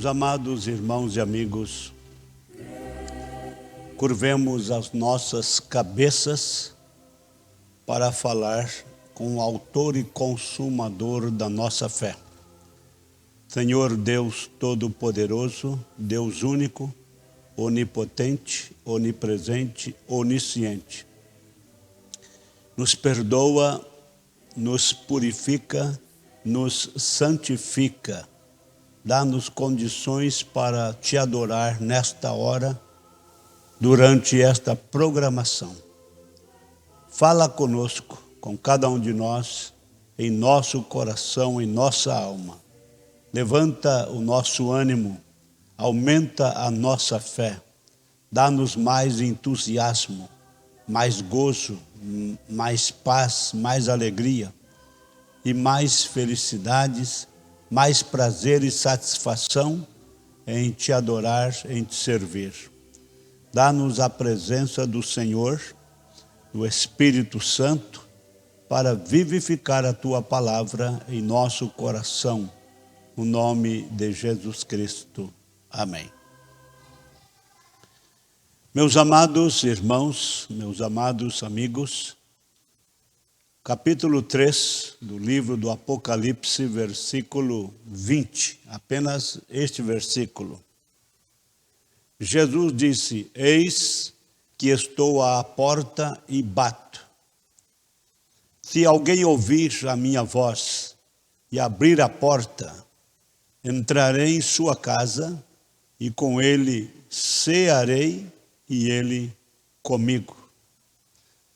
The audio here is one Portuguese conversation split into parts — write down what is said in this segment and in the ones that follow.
Meus amados irmãos e amigos, curvemos as nossas cabeças para falar com o autor e consumador da nossa fé. Senhor Deus Todo-Poderoso, Deus único, onipotente, onipresente, onisciente, nos perdoa, nos purifica, nos santifica, dá-nos condições para te adorar nesta hora, durante esta programação. Fala conosco, com cada um de nós, em nosso coração, em nossa alma. Levanta o nosso ânimo, aumenta a nossa fé, dá-nos mais entusiasmo, mais gozo, mais paz, mais alegria e mais felicidades, mais prazer e satisfação em te adorar, em te servir. Dá-nos a presença do Senhor, do Espírito Santo, para vivificar a Tua palavra em nosso coração, no nome de Jesus Cristo. Amém. Meus amados irmãos, meus amados amigos, capítulo 3 do livro do Apocalipse, versículo 20, apenas este versículo. Jesus disse: eis que estou à porta e bato. Se alguém ouvir a minha voz e abrir a porta, entrarei em sua casa e com ele cearei e ele comigo.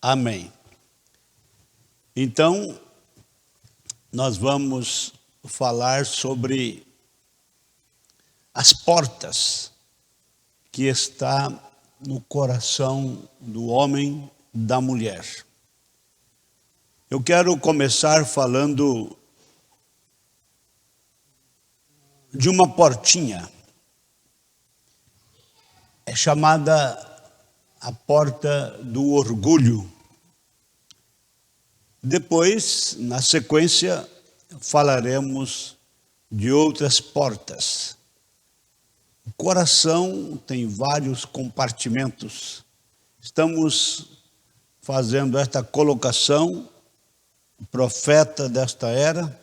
Amém. Então, nós vamos falar sobre as portas que está no coração do homem, da mulher. Eu quero começar falando de uma portinha. É chamada a porta do orgulho. Depois, na sequência, falaremos de outras portas. O coração tem vários compartimentos. Estamos fazendo esta colocação, o profeta desta era,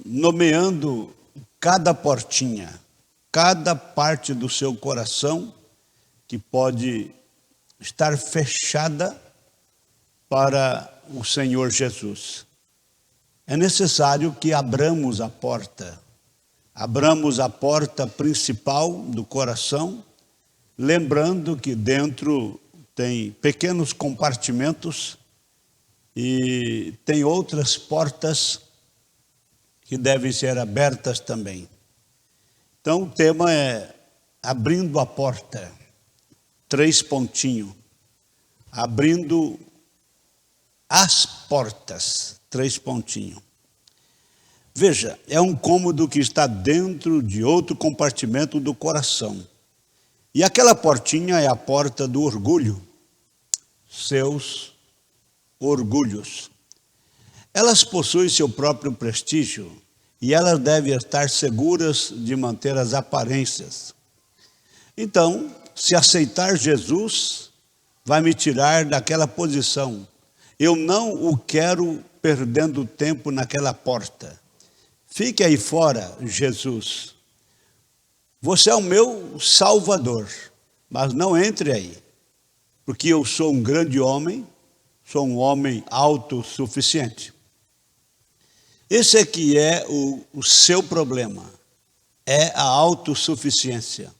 nomeando cada portinha, cada parte do seu coração que pode estar fechada para o Senhor Jesus. É necessário que abramos a porta principal do coração, lembrando que dentro tem pequenos compartimentos e tem outras portas que devem ser abertas também. Então o tema é abrindo a porta, 3 pontinhos, abrindo as portas, 3 pontinhos. Veja, é um cômodo que está dentro de outro compartimento do coração. E aquela portinha é a porta do orgulho, seus orgulhos. Elas possuem seu próprio prestígio e elas devem estar seguras de manter as aparências. Então, se aceitar Jesus, vai me tirar daquela posição. Eu não o quero perdendo tempo naquela porta. Fique aí fora, Jesus. Você é o meu Salvador, mas não entre aí, porque eu sou um grande homem, sou um homem autossuficiente. Esse aqui é o seu problema, é a autossuficiência.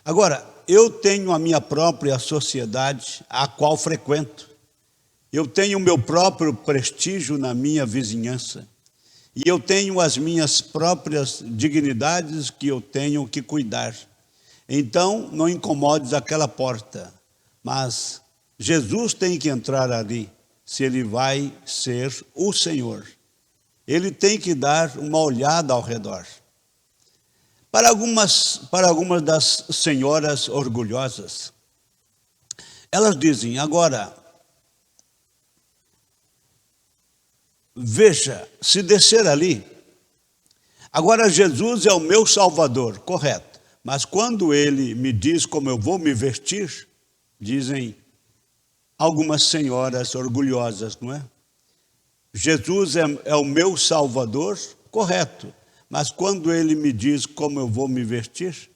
Agora, eu tenho a minha própria sociedade, a qual frequento. Eu tenho o meu próprio prestígio na minha vizinhança. E eu tenho as minhas próprias dignidades que eu tenho que cuidar. Então, não incomodes aquela porta. Mas Jesus tem que entrar ali, se ele vai ser o Senhor. Ele tem que dar uma olhada ao redor. Para algumas das senhoras orgulhosas, elas dizem: agora, veja, se descer ali, Agora, Jesus é o meu Salvador, correto. Mas quando ele me diz como eu vou me vestir, dizem algumas senhoras orgulhosas, não é? Jesus é o meu Salvador, correto. Mas quando ele me diz como eu vou me vestir,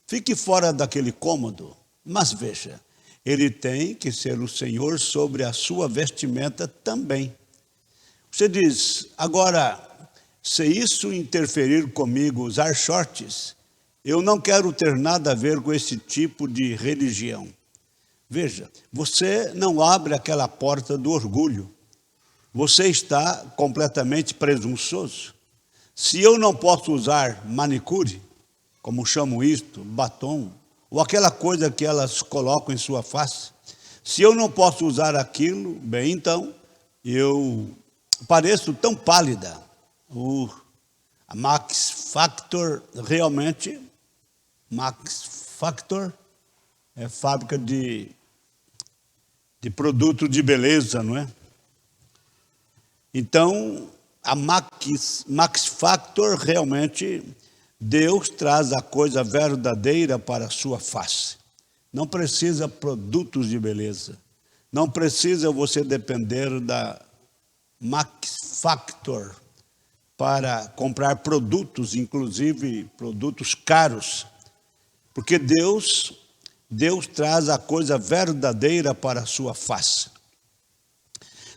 fique fora daquele cômodo. Mas veja, ele tem que ser o Senhor sobre a sua vestimenta também. Você diz, agora, se isso interferir comigo, usar shorts, eu não quero ter nada a ver com esse tipo de religião. Veja, você não abre aquela porta do orgulho. Você está completamente presunçoso. Se eu não posso usar manicure, como chamam isto, batom, ou aquela coisa que elas colocam em sua face, se eu não posso usar aquilo, bem, então, eu pareço tão pálida. A Max Factor, realmente, Max Factor é fábrica de produto de beleza, não é? Então, a Max Factor, realmente, Deus traz a coisa verdadeira para a sua face. Não precisa produtos de beleza. Não precisa você depender da Max Factor para comprar produtos, inclusive produtos caros. Porque Deus traz a coisa verdadeira para a sua face.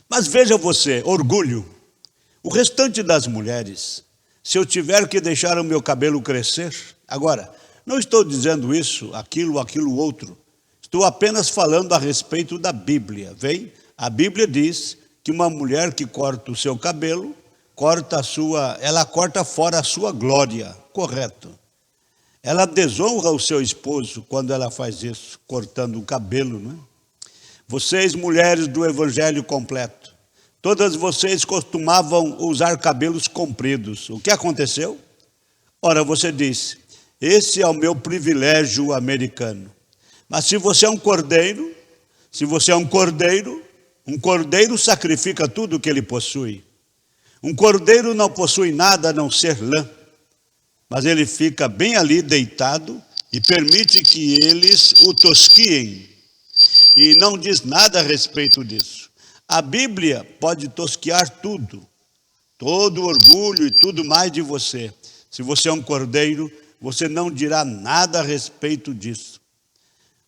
Mas veja você, orgulho. O restante das mulheres, se eu tiver que deixar o meu cabelo crescer, agora, não estou dizendo isso, aquilo, outro. Estou apenas falando a respeito da Bíblia. Vem? A Bíblia diz que uma mulher que corta o seu cabelo, ela corta fora a sua glória, correto. Ela desonra o seu esposo quando ela faz isso, cortando o cabelo, não é? Vocês, mulheres do Evangelho completo, todas vocês costumavam usar cabelos compridos. O que aconteceu? Ora, você disse, esse é o meu privilégio americano. Mas se você é um cordeiro, um cordeiro sacrifica tudo o que ele possui. Um cordeiro não possui nada a não ser lã. Mas ele fica bem ali deitado e permite que eles o tosquiem. E não diz nada a respeito disso. A Bíblia pode tosquear tudo, todo orgulho e tudo mais de você. Se você é um cordeiro, você não dirá nada a respeito disso.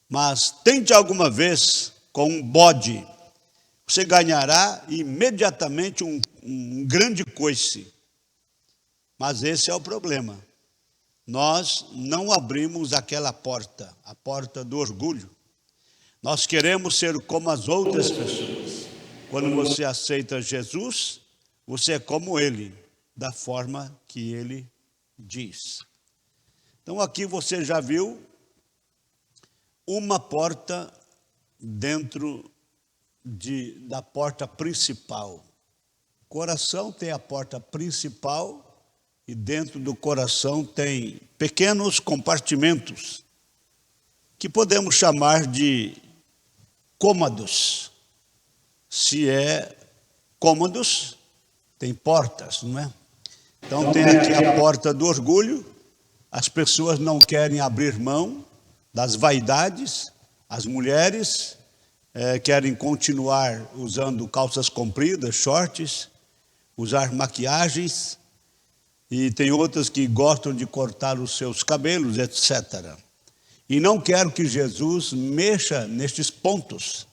Mas tente alguma vez com um bode, você ganhará imediatamente um grande coice. Mas esse é o problema. Nós não abrimos aquela porta, a porta do orgulho. Nós queremos ser como as outras pessoas. Quando você aceita Jesus, você é como Ele, da forma que Ele diz. Então aqui você já viu uma porta dentro da porta principal. O coração tem a porta principal e dentro do coração tem pequenos compartimentos que podemos chamar de cômodos. Se é cômodos, tem portas, não é? Então tem aqui a porta do orgulho. As pessoas não querem abrir mão das vaidades. As mulheres querem continuar usando calças compridas, shorts, usar maquiagens. E tem outras que gostam de cortar os seus cabelos, etc. E não quero que Jesus mexa nestes pontos.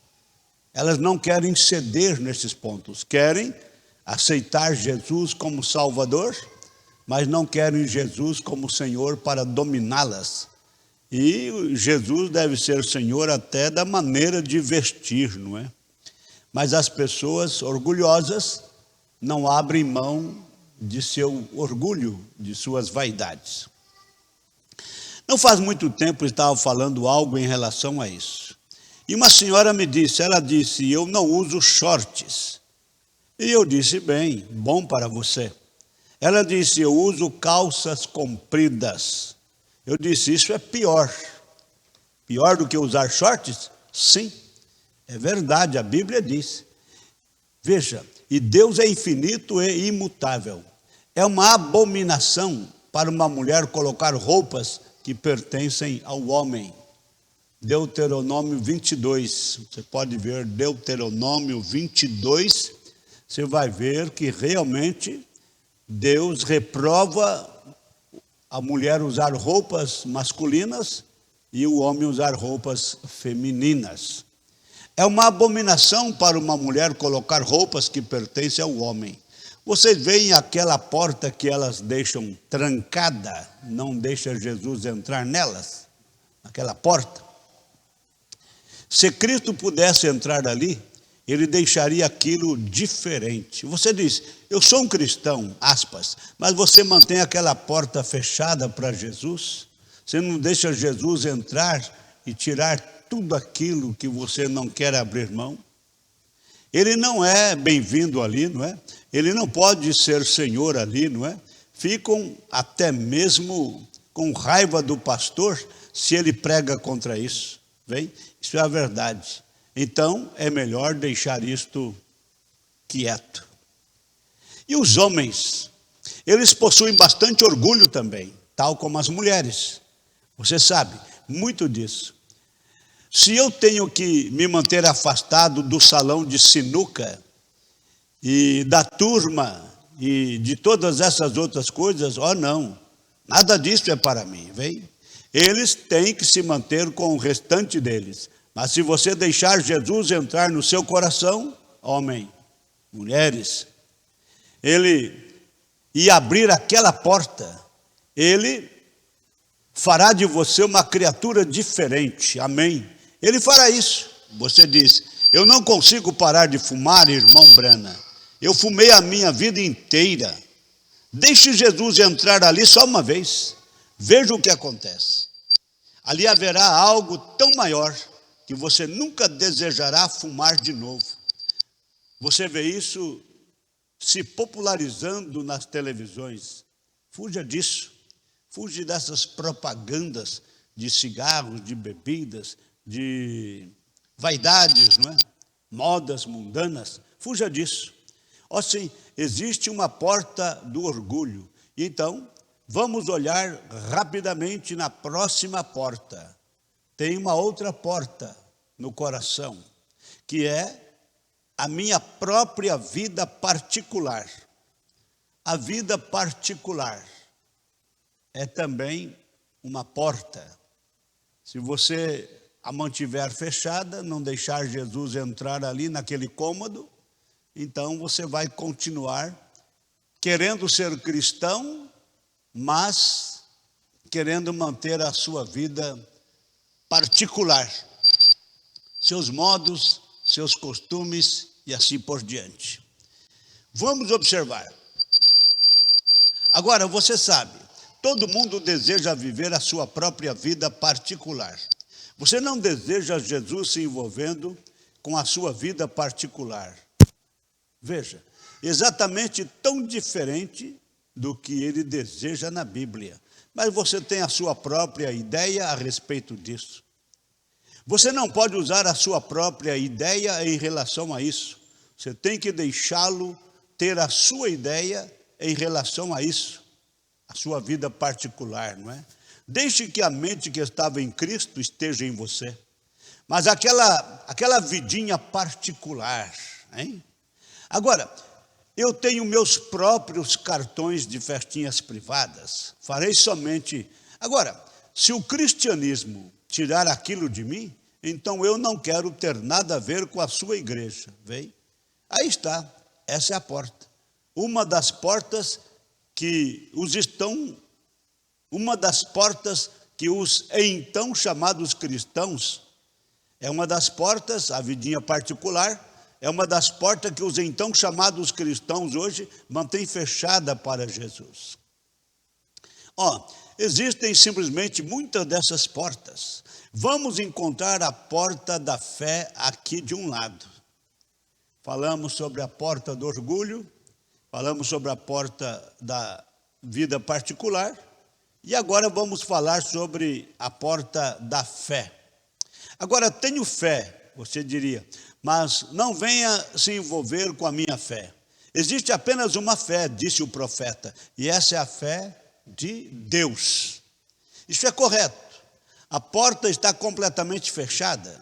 Elas não querem ceder nestes pontos. Querem aceitar Jesus como Salvador, mas não querem Jesus como Senhor para dominá-las. E Jesus deve ser Senhor até da maneira de vestir, não é? Mas as pessoas orgulhosas não abrem mão de seu orgulho, de suas vaidades. Não faz muito tempo eu estava falando algo em relação a isso. E uma senhora me disse, eu não uso shorts. E eu disse, bem, bom para você. Ela disse, eu uso calças compridas. Eu disse, isso é pior. Pior do que usar shorts? Sim, é verdade, a Bíblia diz. Veja, e Deus é infinito e imutável. É uma abominação para uma mulher colocar roupas que pertencem ao homem. Deuteronômio 22, você pode ver Deuteronômio 22, você vai ver que realmente Deus reprova a mulher usar roupas masculinas e o homem usar roupas femininas. É uma abominação para uma mulher colocar roupas que pertencem ao homem. Vocês veem aquela porta que elas deixam trancada, não deixa Jesus entrar nelas, aquela porta. Se Cristo pudesse entrar ali, ele deixaria aquilo diferente. Você diz, eu sou um cristão, aspas, mas você mantém aquela porta fechada para Jesus? Você não deixa Jesus entrar e tirar tudo aquilo que você não quer abrir mão? Ele não é bem-vindo ali, não é? Ele não pode ser Senhor ali, não é? Ficam até mesmo com raiva do pastor se ele prega contra isso. Bem, isso é a verdade. Então, é melhor deixar isto quieto. E os homens, eles possuem bastante orgulho também, tal como as mulheres. Você sabe muito disso. Se eu tenho que me manter afastado do salão de sinuca e da turma e de todas essas outras coisas, não, nada disso é para mim, vem? Eles têm que se manter com o restante deles. Mas se você deixar Jesus entrar no seu coração, homem, mulheres, ele e abrir aquela porta, ele fará de você uma criatura diferente, amém? Ele fará isso. Você diz, eu não consigo parar de fumar, irmão Brana. Eu fumei a minha vida inteira. Deixe Jesus entrar ali só uma vez. Veja o que acontece. Ali haverá algo tão maior que você nunca desejará fumar de novo. Você vê isso se popularizando nas televisões. Fuja disso. Fuja dessas propagandas de cigarros, de bebidas, de vaidades, não é? Modas mundanas. Fuja disso. Assim, existe uma porta do orgulho. Então, vamos olhar rapidamente na próxima porta. Tem uma outra porta no coração, que é a minha própria vida particular. A vida particular é também uma porta. Se você a mantiver fechada, não deixar Jesus entrar ali naquele cômodo, então você vai continuar querendo ser cristão, mas querendo manter a sua vida particular, seus modos, seus costumes e assim por diante. Vamos observar. Agora, você sabe, todo mundo deseja viver a sua própria vida particular. Você não deseja Jesus se envolvendo com a sua vida particular. Veja, exatamente tão diferente do que ele deseja na Bíblia. Mas você tem a sua própria ideia a respeito disso. Você não pode usar a sua própria ideia em relação a isso. Você tem que deixá-lo ter a sua ideia em relação a isso, a sua vida particular, não é? Deixe que a mente que estava em Cristo esteja em você. Mas aquela vidinha particular, hein? Agora, eu tenho meus próprios cartões de festinhas privadas. Farei somente... Agora, se o cristianismo tirar aquilo de mim, então eu não quero ter nada a ver com a sua igreja. Vem? Aí está, essa é a porta. Uma das portas que os então chamados cristãos, é uma das portas, a vidinha particular, é uma das portas que os então chamados cristãos hoje mantêm fechada para Jesus. Existem simplesmente muitas dessas portas. Vamos encontrar a porta da fé aqui de um lado. Falamos sobre a porta do orgulho, falamos sobre a porta da vida particular, e agora vamos falar sobre a porta da fé. Agora, tenho fé, você diria, mas não venha se envolver com a minha fé. Existe apenas uma fé, disse o profeta, e essa é a fé de Deus. Isso é correto. A porta está completamente fechada,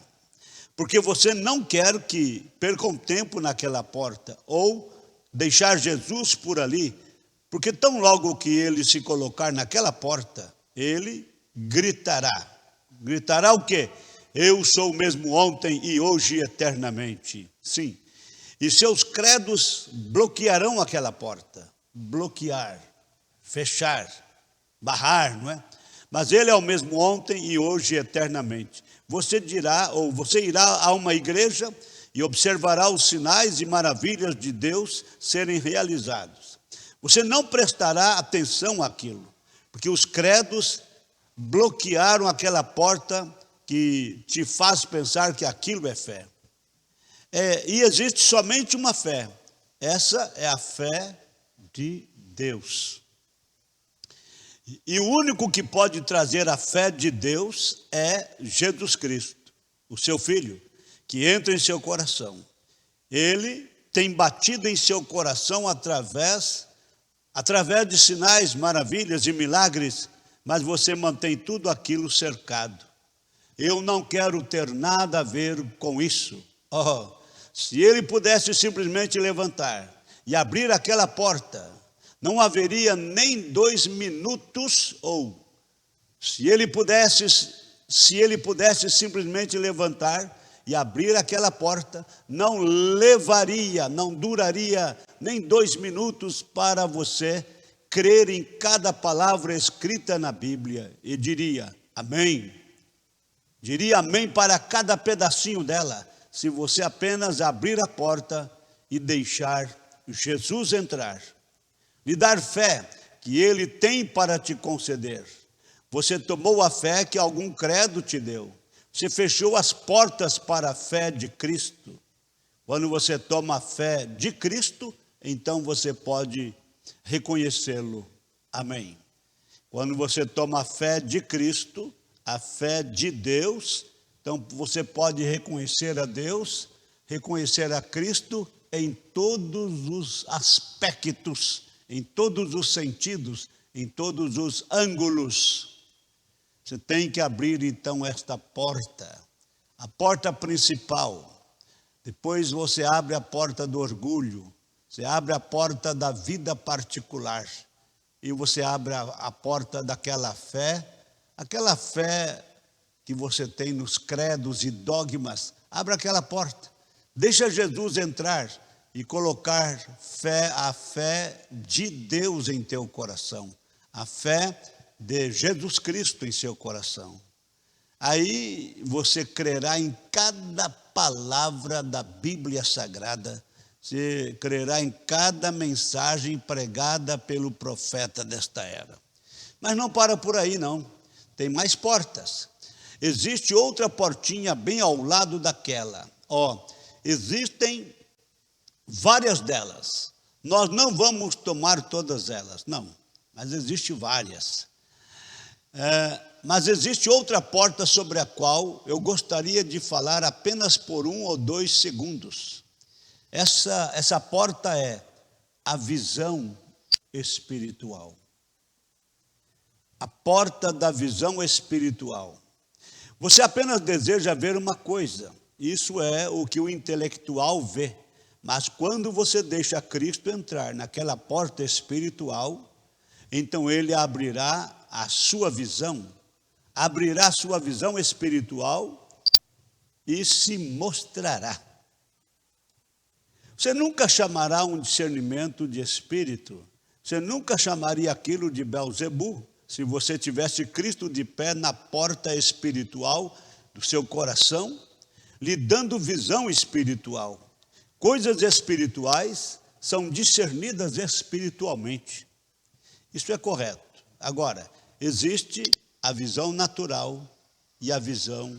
porque você não quer que percam tempo naquela porta, ou deixar Jesus por ali, porque tão logo que ele se colocar naquela porta, ele gritará. Gritará o quê? Eu sou o mesmo ontem e hoje eternamente. Sim. E seus credos bloquearão aquela porta. Bloquear, fechar, barrar, não é? Mas ele é o mesmo ontem e hoje eternamente. Você dirá, ou você irá a uma igreja e observará os sinais e maravilhas de Deus serem realizados. Você não prestará atenção àquilo, porque os credos bloquearam aquela porta que te faz pensar que aquilo é fé. E existe somente uma fé. Essa é a fé de Deus. E o único que pode trazer a fé de Deus é Jesus Cristo, o seu Filho, que entra em seu coração. Ele tem batido em seu coração através de sinais, maravilhas e milagres, mas você mantém tudo aquilo cercado. Eu não quero ter nada a ver com isso. Oh, se ele pudesse simplesmente levantar e abrir aquela porta, não haveria nem 2 minutos, ou se ele pudesse simplesmente levantar e abrir aquela porta, não duraria nem 2 minutos para você crer em cada palavra escrita na Bíblia e diria amém. Diria amém para cada pedacinho dela, se você apenas abrir a porta e deixar Jesus entrar. Lhe dar fé que ele tem para te conceder. Você tomou a fé que algum credo te deu. Você fechou as portas para a fé de Cristo. Quando você toma a fé de Cristo, então você pode reconhecê-lo. Amém. Quando você toma a fé de Cristo, a fé de Deus, então você pode reconhecer a Deus, reconhecer a Cristo em todos os aspectos, em todos os sentidos, em todos os ângulos. Você tem que abrir então esta porta, a porta principal. Depois você abre a porta do orgulho, você abre a porta da vida particular e você abre a porta daquela fé, aquela fé que você tem nos credos e dogmas. Abre aquela porta, deixa Jesus entrar e colocar a fé de Deus em teu coração, a fé de Jesus Cristo em seu coração. Aí você crerá em cada palavra da Bíblia Sagrada, você crerá em cada mensagem pregada pelo profeta desta era. Mas não para por aí não, tem mais portas. Existe outra portinha bem ao lado daquela. Existem várias delas. Nós não vamos tomar todas elas, não, mas existem várias. Mas existe outra porta sobre a qual eu gostaria de falar apenas por 1 ou 2 segundos. Essa porta é a visão espiritual. A porta da visão espiritual. Você apenas deseja ver uma coisa, isso é o que o intelectual vê. Mas quando você deixa Cristo entrar naquela porta espiritual, então ele abrirá a sua visão espiritual e se mostrará. Você nunca chamará um discernimento de espírito, você nunca chamaria aquilo de Belzebu, se você tivesse Cristo de pé na porta espiritual do seu coração, lhe dando visão espiritual. Coisas espirituais são discernidas espiritualmente. Isso é correto. Agora, existe a visão natural e a visão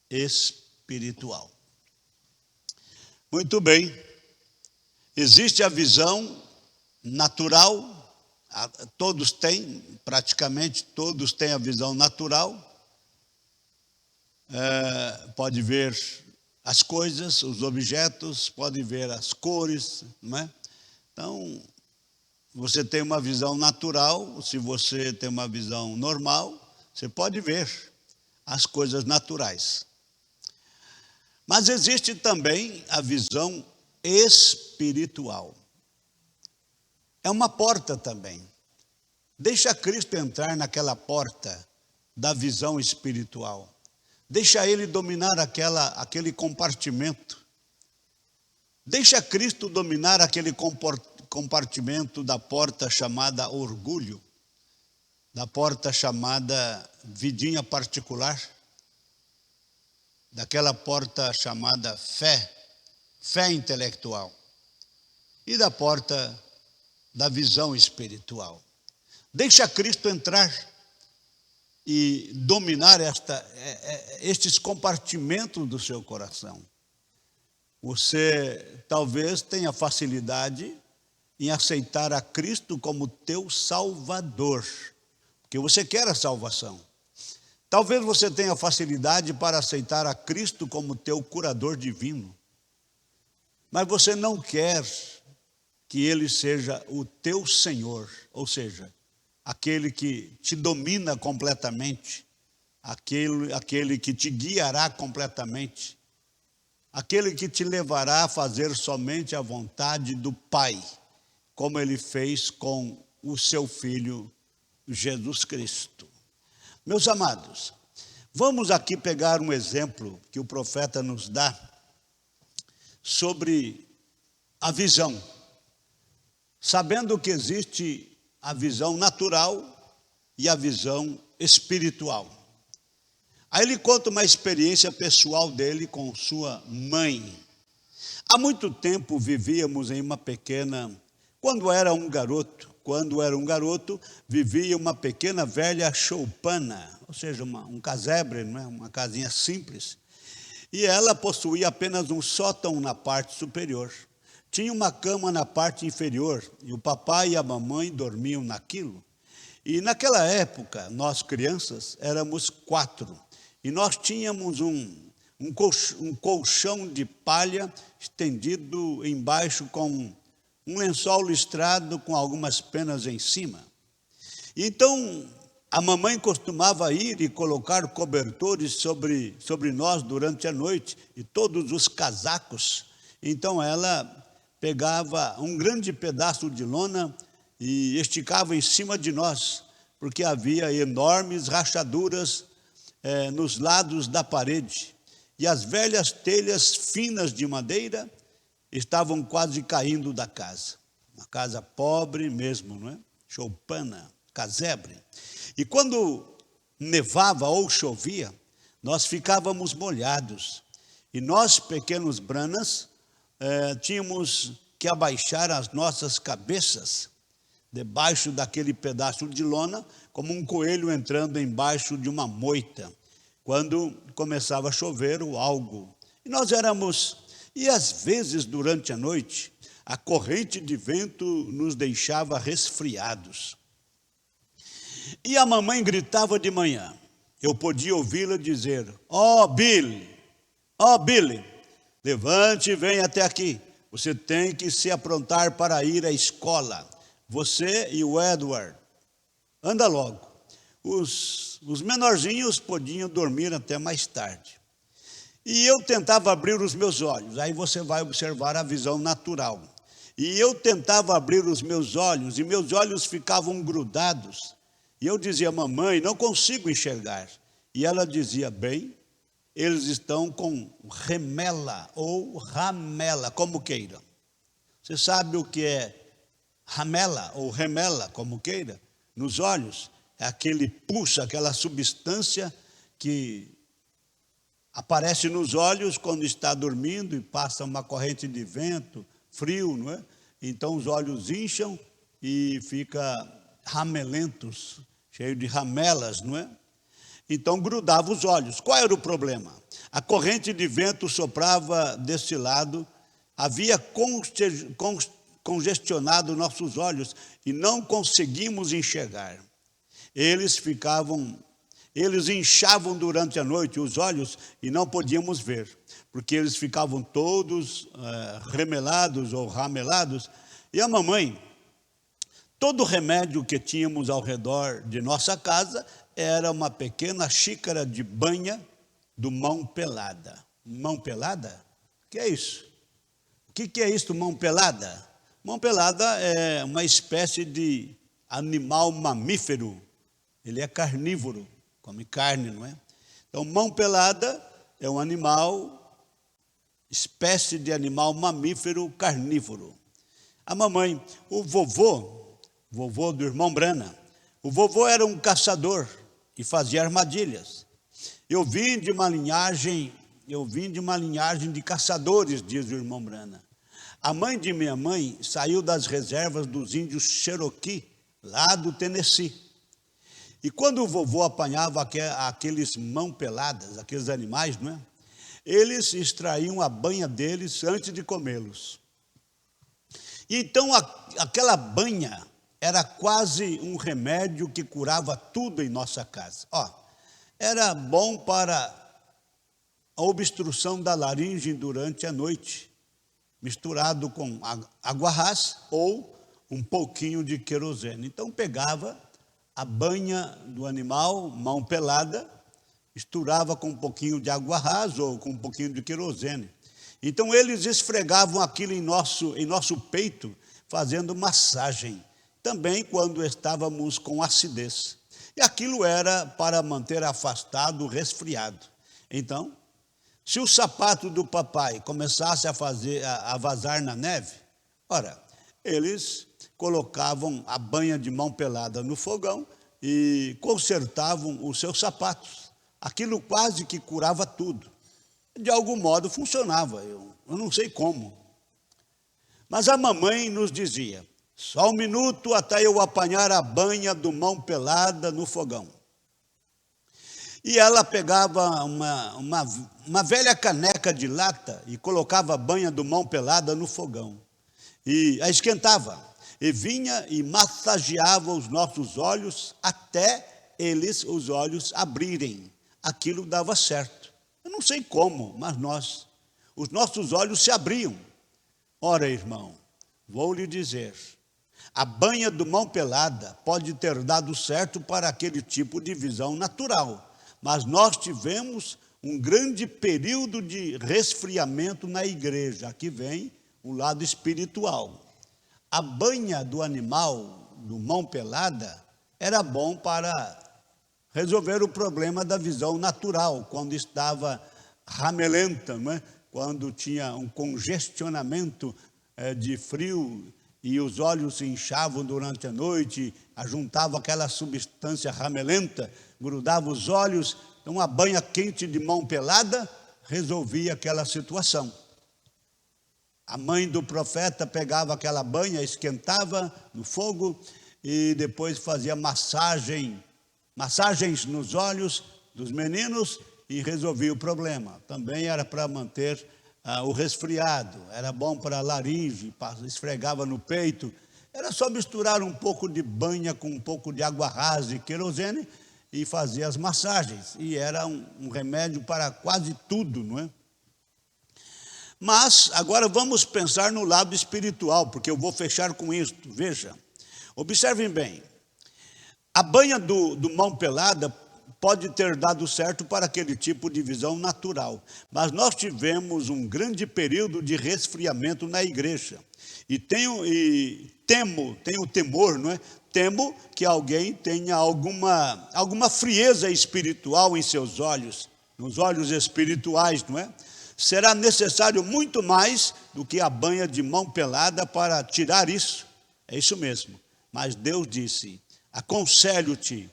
espiritual. Muito bem. Existe a visão natural, praticamente todos têm a visão natural. Pode ver as coisas, os objetos, pode ver as cores, não é? Então, você tem uma visão natural, se você tem uma visão normal, você pode ver as coisas naturais. Mas existe também a visão espiritual. É uma porta também. Deixa Cristo entrar naquela porta da visão espiritual. Deixa Ele dominar aquele compartimento. Deixa Cristo dominar aquele compartimento da porta chamada orgulho, da porta chamada vidinha particular, daquela porta chamada fé intelectual, e da porta da visão espiritual. Deixa Cristo entrar e dominar estes compartimentos do seu coração. Você talvez tenha facilidade em aceitar a Cristo como teu Salvador, porque você quer a salvação. Talvez você tenha facilidade para aceitar a Cristo como teu curador divino, mas você não quer que Ele seja o teu Senhor, ou seja, aquele que te domina completamente, aquele que te guiará completamente, aquele que te levará a fazer somente a vontade do Pai, como Ele fez com o seu Filho Jesus Cristo. Meus amados, vamos aqui pegar um exemplo que o profeta nos dá sobre a visão, sabendo que existe a visão natural e a visão espiritual. Aí ele conta uma experiência pessoal dele com sua mãe. Há muito tempo vivíamos em uma pequena, quando era um garoto, vivia uma pequena velha choupana, ou seja, um casebre, não é? Uma casinha simples. E ela possuía apenas um sótão na parte superior. Tinha uma cama na parte inferior, e o papai e a mamãe dormiam naquilo. E naquela época, nós crianças, éramos 4. E nós tínhamos um colchão de palha estendido embaixo com um lençol listrado com algumas penas em cima. E então, a mamãe costumava ir e colocar cobertores sobre nós durante a noite, e todos os casacos. Então, ela pegava um grande pedaço de lona e esticava em cima de nós, porque havia enormes rachaduras nos lados da parede. E as velhas telhas finas de madeira estavam quase caindo da casa. Uma casa pobre mesmo, não é? Choupana, casebre. E quando nevava ou chovia, nós ficávamos molhados. E nós, pequenos branas, tínhamos que abaixar as nossas cabeças debaixo daquele pedaço de lona, como um coelho entrando embaixo de uma moita, quando começava a chover ou algo. E às vezes, durante a noite, a corrente de vento nos deixava resfriados. E a mamãe gritava de manhã. Eu podia ouvi-la dizer: "Ó Billy, levante e venha até aqui. Você tem que se aprontar para ir à escola. Você e o Edward. Anda logo." Os menorzinhos podiam dormir até mais tarde. E eu tentava abrir os meus olhos. Aí você vai observar a visão natural. E eu tentava abrir os meus olhos, e meus olhos ficavam grudados. E eu dizia: "Mamãe, não consigo enxergar." E ela dizia: "Bem, eles estão com remela ou ramela, como queira." Você sabe o que é ramela ou remela, como queira? Nos olhos, é aquele pulso, aquela substância que aparece nos olhos quando está dormindo e passa uma corrente de vento, frio, não é? Então os olhos incham e fica ramelentos, cheio de ramelas, não é? Então grudava os olhos. Qual era o problema? A corrente de vento soprava desse lado, havia congestionado nossos olhos e não conseguimos enxergar. Eles inchavam durante a noite os olhos e não podíamos ver, porque eles ficavam todos remelados ou ramelados, E a mamãe, todo remédio que tínhamos ao redor de nossa casa era uma pequena xícara de banha do mão pelada. Mão pelada? O que é isso? O que é isso, mão pelada? Mão pelada é uma espécie de animal mamífero. Ele é carnívoro, come carne, não é? Então, mão pelada é um animal, espécie de animal mamífero carnívoro. A mamãe, o vovô do irmão Brana, o vovô era um caçador e fazia armadilhas. Eu vim de uma linhagem de caçadores, diz o irmão Brana. A mãe de minha mãe saiu das reservas dos índios Cherokee, lá do Tennessee. E quando o vovô apanhava aqueles mão peladas, aqueles animais, não é? Eles extraíam a banha deles antes de comê-los. Então, aquela banha era quase um remédio que curava tudo em nossa casa. Era bom para a obstrução da laringe durante a noite, misturado com água rasa ou um pouquinho de querosene. Então, pegava a banha do animal, mão pelada, misturava com um pouquinho de água rasa ou com um pouquinho de querosene. Então, eles esfregavam aquilo em nosso peito, fazendo massagem, também quando estávamos com acidez. E aquilo era para manter afastado o resfriado. Então, se o sapato do papai começasse a vazar na neve, eles colocavam a banha de mão pelada no fogão e consertavam os seus sapatos. Aquilo quase que curava tudo. De algum modo funcionava, eu não sei como. Mas a mamãe nos dizia, só um minuto até eu apanhar a banha do mão pelada no fogão. E ela pegava uma velha caneca de lata e colocava a banha do mão pelada no fogão. E a esquentava. E vinha e massageava os nossos olhos até os olhos abrirem. Aquilo dava certo. Eu não sei como, mas os nossos olhos se abriam. Ora, irmão, vou lhe dizer, a banha do mão pelada pode ter dado certo para aquele tipo de visão natural, mas nós tivemos um grande período de resfriamento na igreja. Aqui vem o lado espiritual. A banha do animal, do mão pelada, era bom para resolver o problema da visão natural, quando estava ramelenta, não é? Quando tinha um congestionamento de frio e os olhos se inchavam durante a noite, ajuntava aquela substância ramelenta, grudava os olhos, então uma banha quente de mão pelada resolvia aquela situação. A mãe do profeta pegava aquela banha, esquentava no fogo e depois fazia massagens nos olhos dos meninos e resolvia o problema. Também era para manter o resfriado, era bom para a laringe, esfregava no peito. Era só misturar um pouco de banha com um pouco de água rasa e querosene e fazia as massagens. E era um remédio para quase tudo, não é? Mas agora vamos pensar no lado espiritual, porque eu vou fechar com isto. Veja, observem bem, a banha do mão pelada pode ter dado certo para aquele tipo de visão natural, mas nós tivemos um grande período de resfriamento na igreja. E tenho temor, não é? Temo que alguém tenha alguma frieza espiritual em seus olhos, nos olhos espirituais, não é? Será necessário muito mais do que a banha de mão pelada para tirar isso. É isso mesmo. Mas Deus disse, aconselho-te,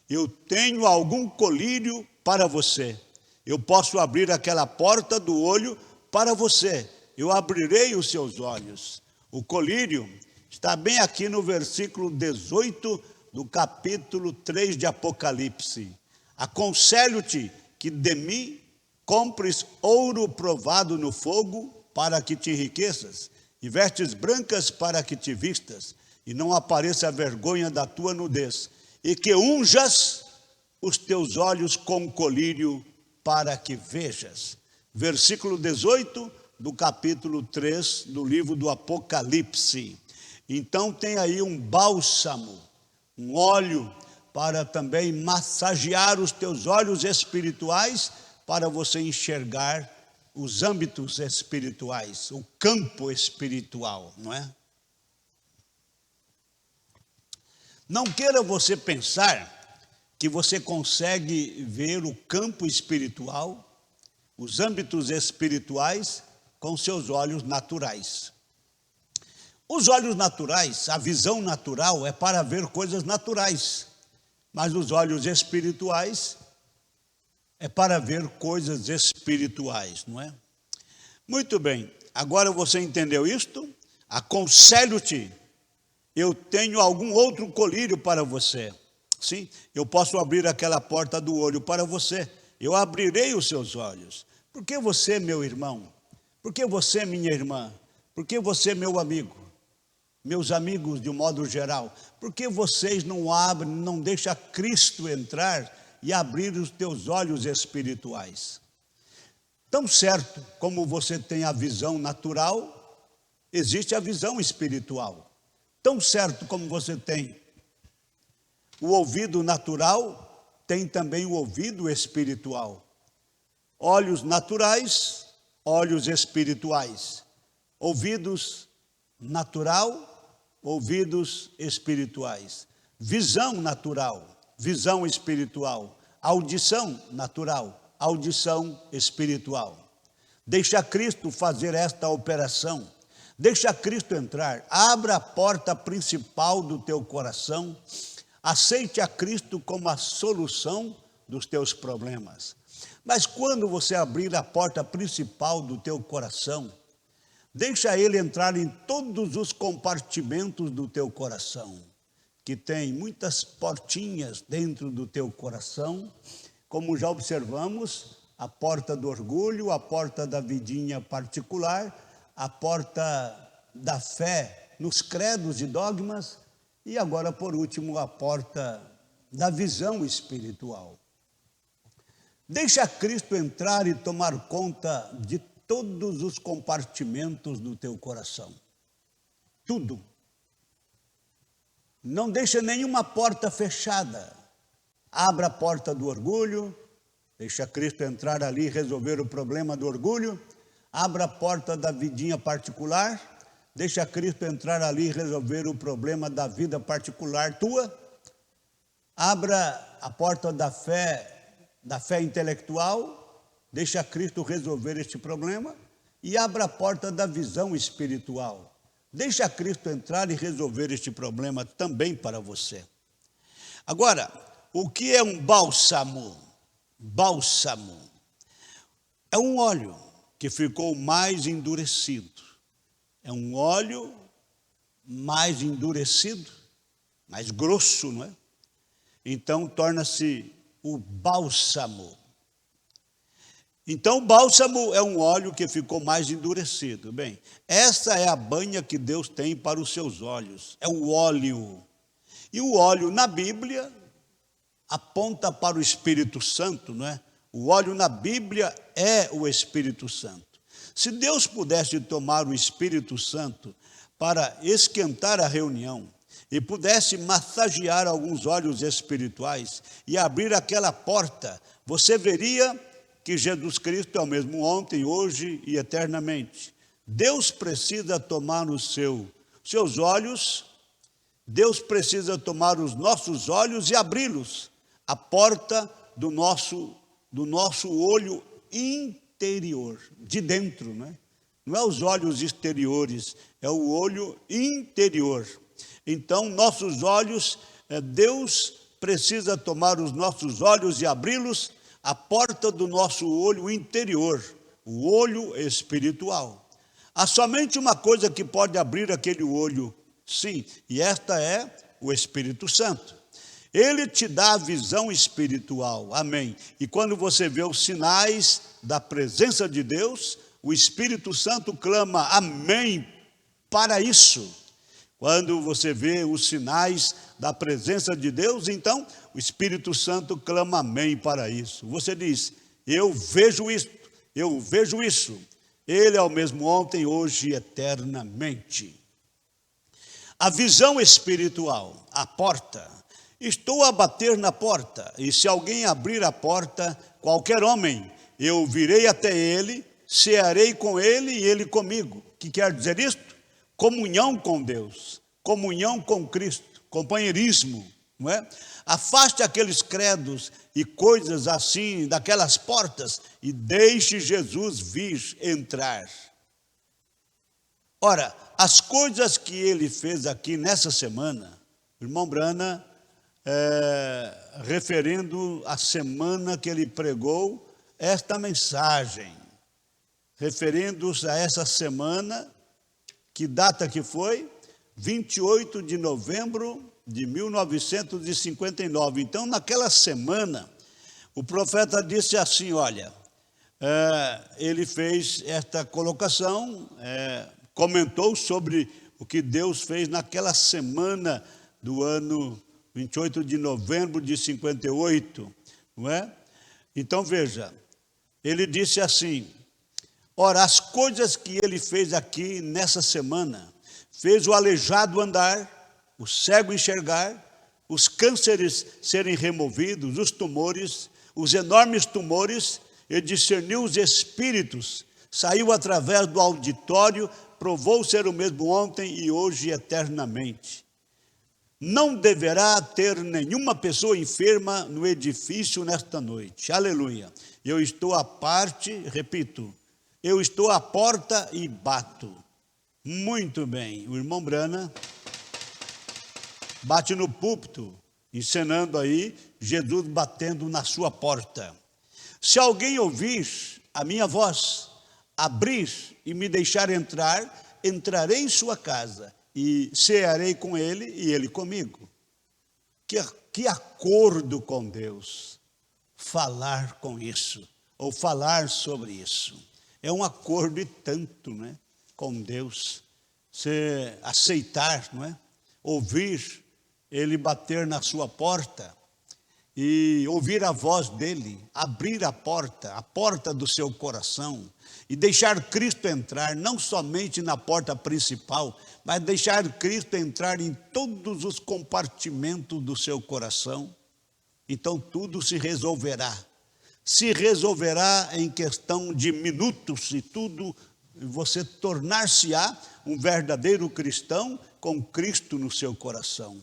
eu tenho algum colírio para você. Eu posso abrir aquela porta do olho para você. Eu abrirei os seus olhos. O colírio está bem aqui no versículo 18 do capítulo 3 de Apocalipse. Aconselho-te que de mim compres ouro provado no fogo para que te enriqueças, e vestes brancas para que te vistas, e não apareça a vergonha da tua nudez, e que unjas os teus olhos com colírio para que vejas. Versículo 18 do capítulo 3 do livro do Apocalipse. Então tem aí um bálsamo, um óleo para também massagear os teus olhos espirituais, para você enxergar os âmbitos espirituais, o campo espiritual, não é? Não queira você pensar que você consegue ver o campo espiritual, os âmbitos espirituais, com seus olhos naturais. Os olhos naturais, a visão natural é para ver coisas naturais, mas os olhos espirituais é para ver coisas espirituais, não é? Muito bem, agora você entendeu isto? Aconselho-te, eu tenho algum outro colírio para você. Sim, eu posso abrir aquela porta do olho para você. Eu abrirei os seus olhos. Por que você, meu irmão? Por que você, minha irmã? Por que você, meu amigo? Meus amigos, de um modo geral, por que vocês não abrem, não deixam Cristo entrar e abrir os teus olhos espirituais? Tão certo como você tem a visão natural, existe a visão espiritual. Tão certo como você tem o ouvido natural, tem também o ouvido espiritual. Olhos naturais, olhos espirituais. Ouvidos natural, ouvidos espirituais. Visão natural, visão espiritual. Audição natural, audição espiritual. Deixa Cristo fazer esta operação. Deixa Cristo entrar. Abra a porta principal do teu coração. Aceite a Cristo como a solução dos teus problemas. Mas quando você abrir a porta principal do teu coração, deixa Ele entrar em todos os compartimentos do teu coração, que tem muitas portinhas dentro do teu coração, como já observamos, a porta do orgulho, a porta da vidinha particular, a porta da fé nos credos e dogmas, e agora, por último, a porta da visão espiritual. Deixa Cristo entrar e tomar conta de todos os compartimentos do teu coração. Tudo. Não deixa nenhuma porta fechada. Abra a porta do orgulho, deixa Cristo entrar ali e resolver o problema do orgulho. Abra a porta da vidinha particular, deixa Cristo entrar ali e resolver o problema da vida particular tua. Abra a porta da fé intelectual, deixa Cristo resolver este problema. E abra a porta da visão espiritual. Deixa Cristo entrar e resolver este problema também para você. Agora, o que é um bálsamo? Bálsamo é um óleo que ficou mais endurecido. É um óleo mais endurecido, mais grosso, não é? Então, torna-se o bálsamo. Então, o bálsamo é um óleo que ficou mais endurecido. Bem, essa é a banha que Deus tem para os seus olhos. É o óleo. E o óleo na Bíblia aponta para o Espírito Santo, não é? O óleo na Bíblia é o Espírito Santo. Se Deus pudesse tomar o Espírito Santo para esquentar a reunião e pudesse massagear alguns olhos espirituais e abrir aquela porta, você veria que Jesus Cristo é o mesmo ontem, hoje e eternamente. Deus precisa tomar os seus olhos, Deus precisa tomar os nossos olhos e abri-los, a porta do nosso olho interior, de dentro, né? Não é os olhos exteriores, é o olho interior. Então, nossos olhos, Deus precisa tomar os nossos olhos e abri-los, a porta do nosso olho interior, o olho espiritual. Há somente uma coisa que pode abrir aquele olho, sim, e esta é o Espírito Santo. Ele te dá a visão espiritual, amém. E quando você vê os sinais da presença de Deus, o Espírito Santo clama amém para isso. Quando você vê os sinais da presença de Deus, então o Espírito Santo clama amém para isso. Você diz, eu vejo isso. Ele é o mesmo ontem, hoje e eternamente. A visão espiritual, a porta. Estou a bater na porta, e se alguém abrir a porta, qualquer homem, eu virei até ele, cearei com ele e ele comigo. O que quer dizer isto? Comunhão com Deus, comunhão com Cristo, companheirismo, não é? Afaste aqueles credos e coisas assim, daquelas portas, e deixe Jesus vir entrar. Ora, as coisas que ele fez aqui nessa semana, irmão Brana, referindo à semana que ele pregou esta mensagem, referindo-se a essa semana, que data que foi? 28 de novembro de 1959. Então, naquela semana, o profeta disse assim, olha, ele fez esta colocação, comentou sobre o que Deus fez naquela semana do ano 28 de novembro de 58, não é? Então, veja, ele disse assim, ora, as coisas que ele fez aqui nessa semana, fez o aleijado andar, o cego enxergar, os cânceres serem removidos, os tumores, os enormes tumores, ele discerniu os espíritos, saiu através do auditório, provou ser o mesmo ontem e hoje eternamente. Não deverá ter nenhuma pessoa enferma no edifício nesta noite. Aleluia. Eu estou à parte, repito, eu estou à porta e bato. Muito bem. O irmão Brana bate no púlpito, encenando aí Jesus batendo na sua porta. Se alguém ouvir a minha voz, abrir e me deixar entrar, entrarei em sua casa e cearei com ele e ele comigo. Que acordo com Deus, falar com isso, ou falar sobre isso. É um acordo e tanto, né, com Deus. Você aceitar, não é? Ouvir ele bater na sua porta e ouvir a voz dele, abrir a porta do seu coração, e deixar Cristo entrar, não somente na porta principal, mas deixar Cristo entrar em todos os compartimentos do seu coração. Então tudo se resolverá. Se resolverá em questão de minutos e tudo, você tornar-se-á um verdadeiro cristão com Cristo no seu coração.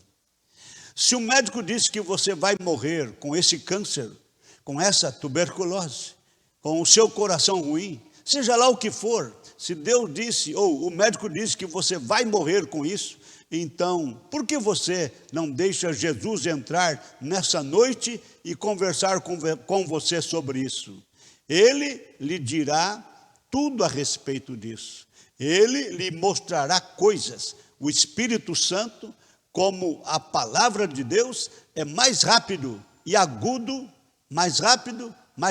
Se o médico disse que você vai morrer com esse câncer, com essa tuberculose, com o seu coração ruim, seja lá o que for, se Deus disse, ou o médico disse que você vai morrer com isso, então, por que você não deixa Jesus entrar nessa noite e conversar com você sobre isso? Ele lhe dirá tudo a respeito disso. Ele lhe mostrará coisas. O Espírito Santo, como a palavra de Deus, é mais rápido e agudo, mais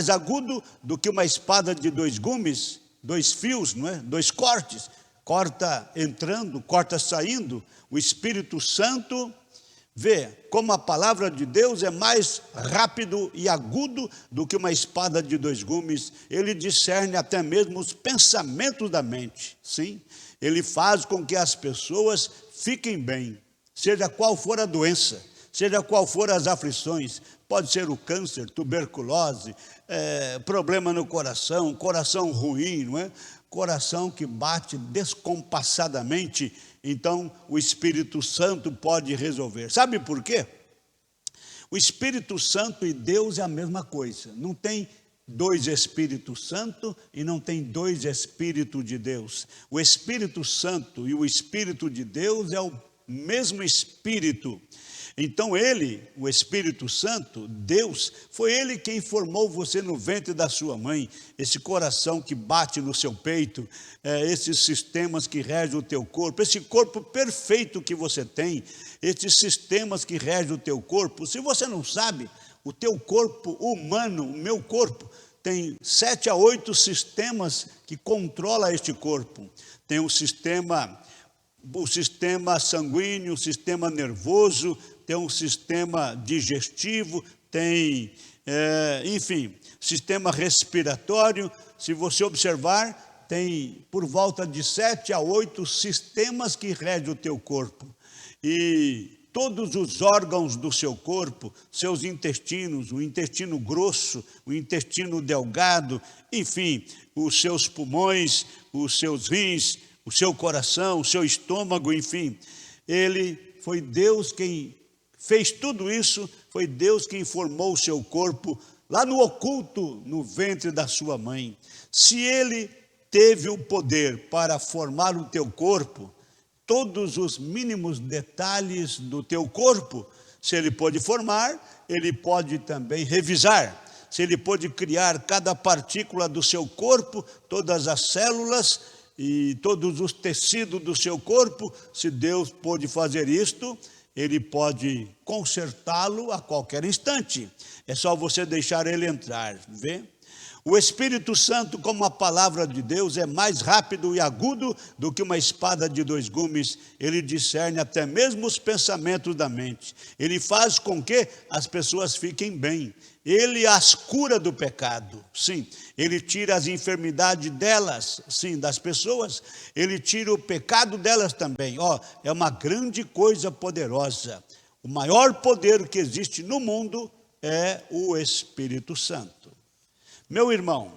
agudo do que uma espada de 2 gumes, 2 fios, não é? 2 cortes. Corta entrando, corta saindo. O Espírito Santo vê como a palavra de Deus é mais rápido e agudo do que uma espada de 2 gumes. Ele discerne até mesmo os pensamentos da mente. Sim, ele faz com que as pessoas fiquem bem, seja qual for a doença, seja qual for as aflições. Pode ser o câncer, tuberculose, problema no coração, coração ruim, não é? Coração que bate descompassadamente, então o Espírito Santo pode resolver. Sabe por quê? O Espírito Santo e Deus é a mesma coisa. Não tem 2 Espíritos Santo e não tem 2 Espíritos de Deus. O Espírito Santo e o Espírito de Deus é o mesmo Espírito. Então ele, o Espírito Santo, Deus, foi ele quem formou você no ventre da sua mãe, esse coração que bate no seu peito, esses sistemas que regem o teu corpo, esse corpo perfeito que você tem, esses sistemas que regem o teu corpo. Se você não sabe, o teu corpo humano, o meu corpo, tem 7 a 8 sistemas que controlam este corpo. Tem o sistema sanguíneo, o sistema nervoso, tem um sistema digestivo, tem, enfim, sistema respiratório. Se você observar, tem por volta de 7 a 8 sistemas que regem o teu corpo. e todos os órgãos do seu corpo, seus intestinos, o intestino grosso, o intestino delgado, enfim, os seus pulmões, os seus rins, o seu coração, o seu estômago, enfim. Foi Deus quem fez tudo isso, foi Deus quem formou o seu corpo lá no oculto, no ventre da sua mãe. Se Ele teve o poder para formar o teu corpo, todos os mínimos detalhes do teu corpo, se Ele pôde formar, Ele pode também revisar. Se Ele pôde criar cada partícula do seu corpo, todas as células e todos os tecidos do seu corpo, se Deus pôde fazer isto, Ele pode consertá-lo a qualquer instante. É só você deixar Ele entrar, vê? O Espírito Santo, como a palavra de Deus, é mais rápido e agudo do que uma espada de 2 gumes. Ele discerne até mesmo os pensamentos da mente. Ele faz com que as pessoas fiquem bem. Ele as cura do pecado, sim. Ele tira as enfermidades delas, sim, das pessoas. Ele tira o pecado delas também. É uma grande coisa poderosa. O maior poder que existe no mundo é o Espírito Santo. Meu irmão,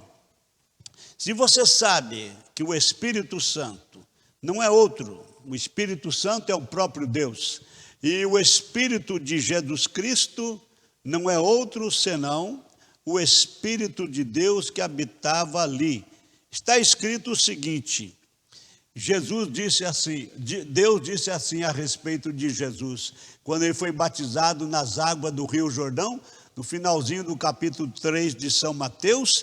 se você sabe que o Espírito Santo não é outro, o Espírito Santo é o próprio Deus, e o Espírito de Jesus Cristo não é outro senão o Espírito de Deus que habitava ali. Está escrito o seguinte: Deus disse assim a respeito de Jesus, quando ele foi batizado nas águas do Rio Jordão, no finalzinho do capítulo 3 de São Mateus,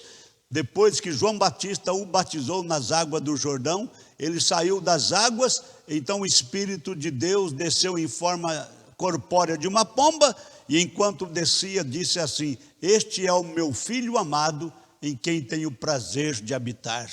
depois que João Batista o batizou nas águas do Jordão, ele saiu das águas, então o Espírito de Deus desceu em forma corpórea de uma pomba, e enquanto descia, disse assim: este é o meu Filho amado, em quem tenho prazer de habitar.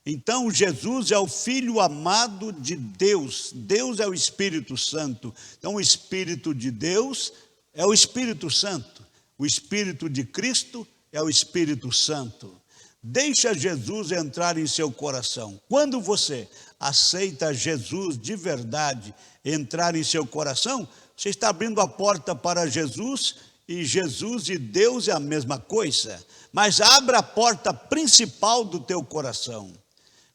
Então Jesus é o Filho amado de Deus, Deus é o Espírito Santo. Então o Espírito de Deus é o Espírito Santo, o Espírito de Cristo é o Espírito Santo. Deixa Jesus entrar em seu coração. Quando você aceita Jesus de verdade entrar em seu coração, você está abrindo a porta para Jesus, e Jesus e Deus é a mesma coisa. Mas abra a porta principal do teu coração.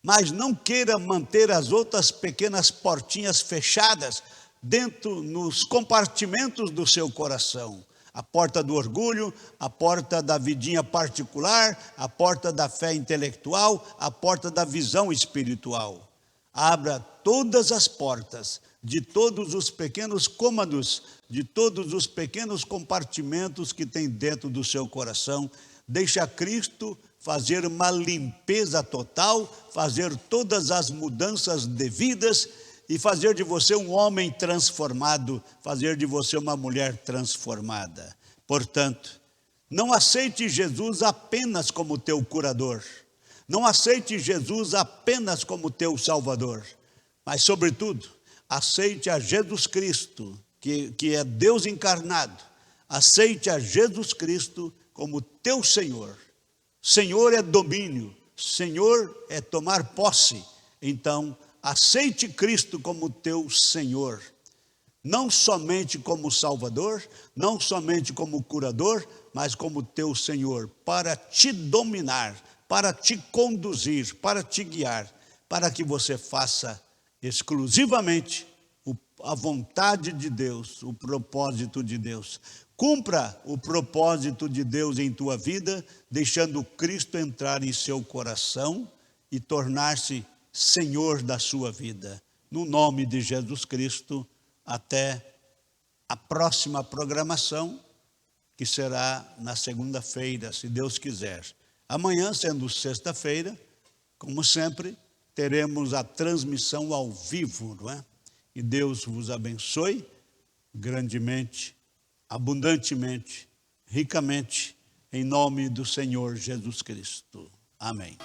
Mas não queira manter as outras pequenas portinhas fechadas dentro, nos compartimentos do seu coração. A porta do orgulho, a porta da vidinha particular, a porta da fé intelectual, a porta da visão espiritual. Abra todas as portas de todos os pequenos cômodos, de todos os pequenos compartimentos que tem dentro do seu coração. Deixa Cristo fazer uma limpeza total, fazer todas as mudanças devidas e fazer de você um homem transformado, fazer de você uma mulher transformada. Portanto, não aceite Jesus apenas como teu curador, não aceite Jesus apenas como teu salvador, mas, sobretudo, aceite a Jesus Cristo, que é Deus encarnado. Aceite a Jesus Cristo como teu Senhor. Senhor é domínio, Senhor é tomar posse. Então, aceite Cristo como teu Senhor, não somente como Salvador, não somente como curador, mas como teu Senhor, para te dominar, para te conduzir, para te guiar, para que você faça exclusivamente a vontade de Deus, o propósito de Deus. Cumpra o propósito de Deus em tua vida, deixando Cristo entrar em seu coração e tornar-se Senhor da sua vida. No nome de Jesus Cristo, até a próxima programação, que será na segunda-feira, se Deus quiser. Amanhã, sendo sexta-feira, como sempre, teremos a transmissão ao vivo, não é? E Deus vos abençoe grandemente, abundantemente, ricamente, em nome do Senhor Jesus Cristo. Amém.